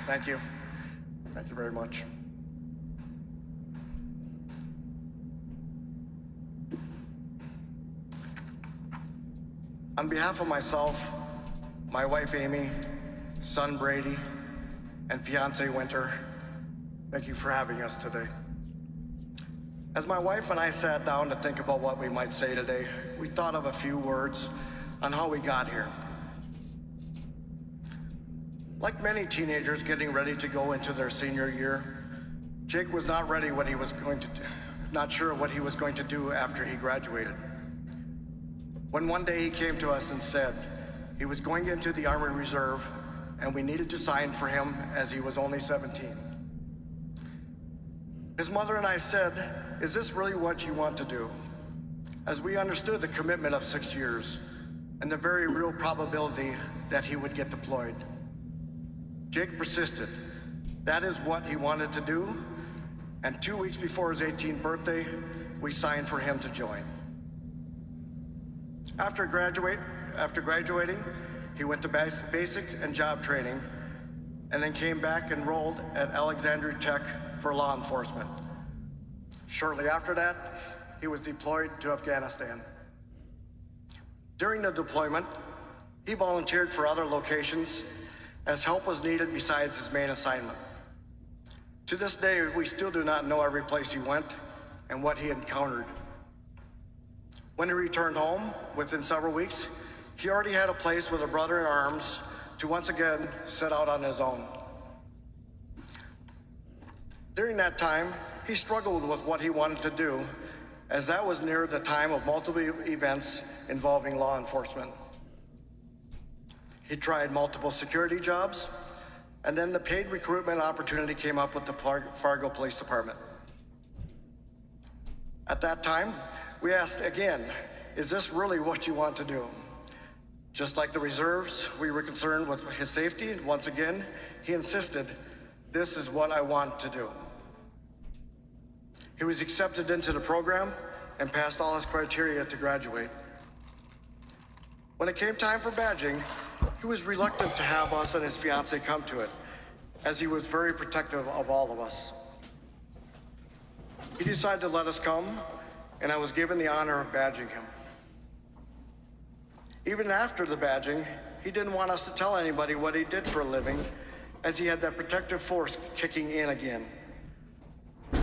Thank you. Thank you very much. On behalf of myself, my wife Amy, son Brady, and fiance Winter, thank you for having us today. As my wife and I sat down to think about what we might say today, we thought of a few words on how we got here. Like many teenagers getting ready to go into their senior year, Jake was not ready what he was going to do, not sure what he was going to do after he graduated. When one day he came to us and said he was going into the Army Reserve and we needed to sign for him as he was only 17. His mother and I said, "Is this really what you want to do?" As we understood the commitment of 6 years and the very real probability that he would get deployed. Jake persisted. That is what he wanted to do, and 2 weeks before his 18th birthday, we signed for him to join. After graduating, he went to basic and job training, and then came back and enrolled at Alexandria Tech for law enforcement. Shortly after that, he was deployed to Afghanistan. During the deployment, he volunteered for other locations as help was needed besides his main assignment. To this day, we still do not know every place he went and what he encountered. When he returned home, within several weeks, he already had a place with a brother in arms to once again set out on his own. During that time, he struggled with what he wanted to do, as that was near the time of multiple events involving law enforcement. He tried multiple security jobs, and then the paid recruitment opportunity came up with the Fargo Police Department. At that time, we asked again, "Is this really what you want to do?" Just like the reserves, we were concerned with his safety. Once again, he insisted, "This is what I want to do." He was accepted into the program and passed all his criteria to graduate. When it came time for badging, he was reluctant to have us and his fiancée come to it, as he was very protective of all of us. He decided to let us come, and I was given the honor of badging him. Even after the badging, he didn't want us to tell anybody what he did for a living, as he had that protective force kicking in again.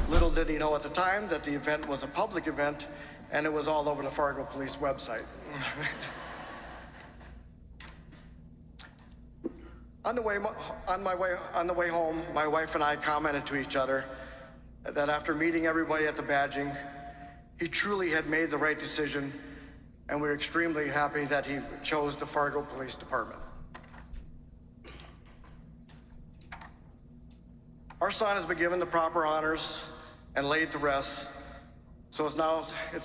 Little did he know at the time that the event was a public event, and it was all over the Fargo Police website. On the way home, my wife and I commented to each other that after meeting everybody at the badging, he truly had made the right decision, and we're extremely happy that he chose the Fargo Police Department. Our son has been given the proper honors and laid to rest, so it's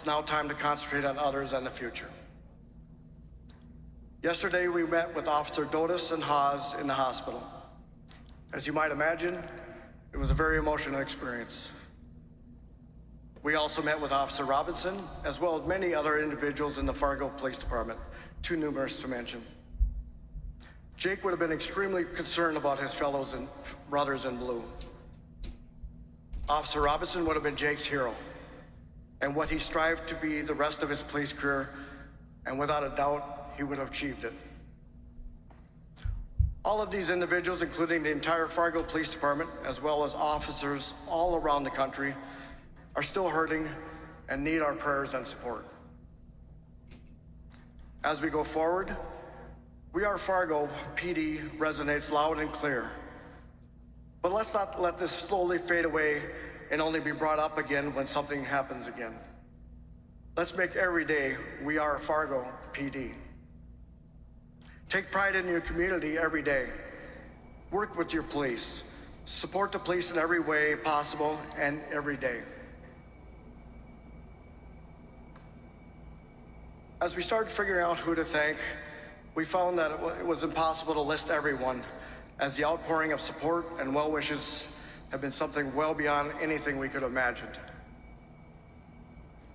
now time to concentrate on others and the future. Yesterday, we met with Officer Dotis and Haas in the hospital. As you might imagine, it was a very emotional experience. We also met with Officer Robinson, as well as many other individuals in the Fargo Police Department, too numerous to mention. Jake would have been extremely concerned about his fellows and brothers in blue. Officer Robinson would have been Jake's hero, and what he strived to be the rest of his police career, and without a doubt, he would have achieved it. All of these individuals, including the entire Fargo Police Department, as well as officers all around the country, are still hurting and need our prayers and support. As we go forward, We Are Fargo PD resonates loud and clear. But let's not let this slowly fade away and only be brought up again when something happens again. Let's make every day We Are Fargo PD. Take pride in your community every day. Work with your police. Support the police in every way possible and every day. As we started figuring out who to thank, we found that it was impossible to list everyone, as the outpouring of support and well wishes have been something well beyond anything we could have imagined.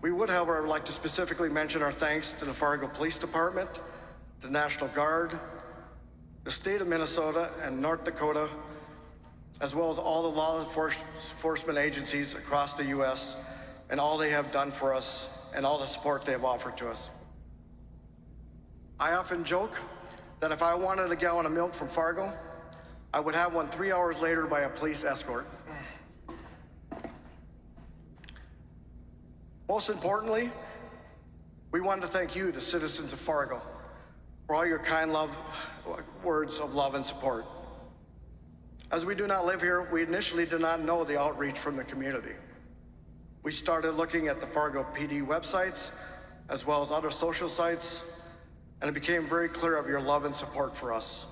We would, however, like to specifically mention our thanks to the Fargo Police Department, the National Guard, the state of Minnesota and North Dakota, as well as all the law enforcement agencies across the U.S. and all they have done for us and all the support they have offered to us. I often joke that if I wanted a gallon of milk from Fargo, I would have one 3 hours later by a police escort. Most importantly, we want to thank you, the citizens of Fargo, for all your kind words of love and support. As we do not live here, we initially did not know the outreach from the community. We started looking at the Fargo PD websites, as well as other social sites, and it became very clear of your love and support for us.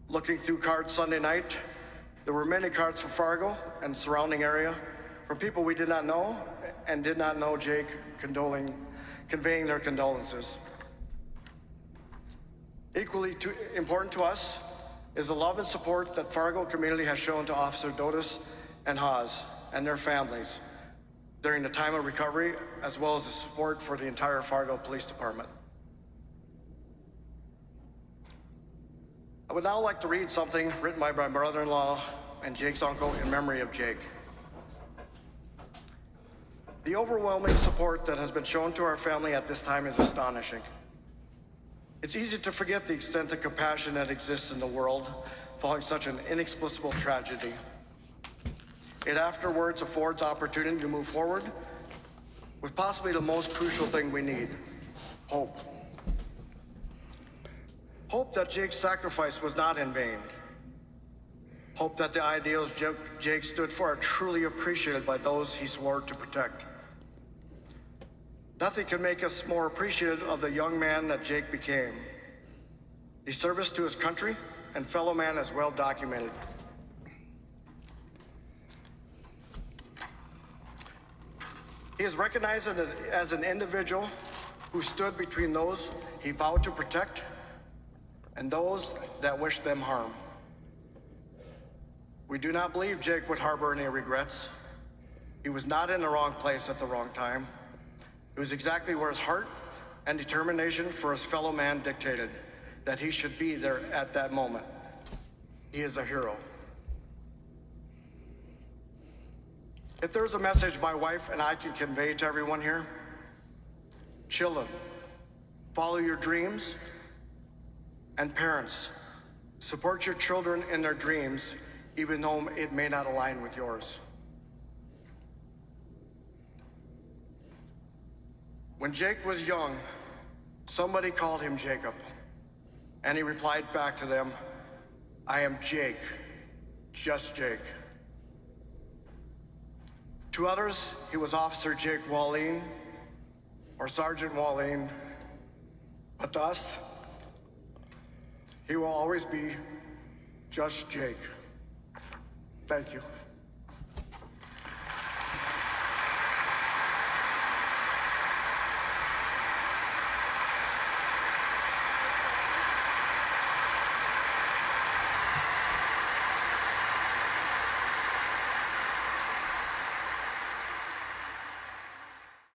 Looking through cards Sunday night, there were many cards for Fargo and the surrounding area from people we did not know and did not know Jake, conveying their condolences. Equally important to us is the love and support that Fargo community has shown to Officer Dotis and Haas and their families during the time of recovery, as well as the support for the entire Fargo Police Department. I would now like to read something written by my brother-in-law and Jake's uncle in memory of Jake. The overwhelming support that has been shown to our family at this time is astonishing. It's easy to forget the extent of compassion that exists in the world following such an inexplicable tragedy. It afterwards affords opportunity to move forward with possibly the most crucial thing we need: hope. Hope that Jake's sacrifice was not in vain. Hope that the ideals Jake stood for are truly appreciated by those he swore to protect. Nothing can make us more appreciative of the young man that Jake became. His service to his country and fellow man is well documented. He is recognized as an individual who stood between those he vowed to protect and those that wished them harm. We do not believe Jake would harbor any regrets. He was not in the wrong place at the wrong time. It was exactly where his heart and determination for his fellow man dictated that he should be there at that moment. He is a hero. If there's a message my wife and I can convey to everyone here, children, follow your dreams, and parents, support your children in their dreams, even though it may not align with yours. When Jake was young, somebody called him Jacob, and he replied back to them, "I am Jake, just Jake." To others, he was Officer Jake Wallin or Sergeant Wallin, but to us, he will always be just Jake. Thank you.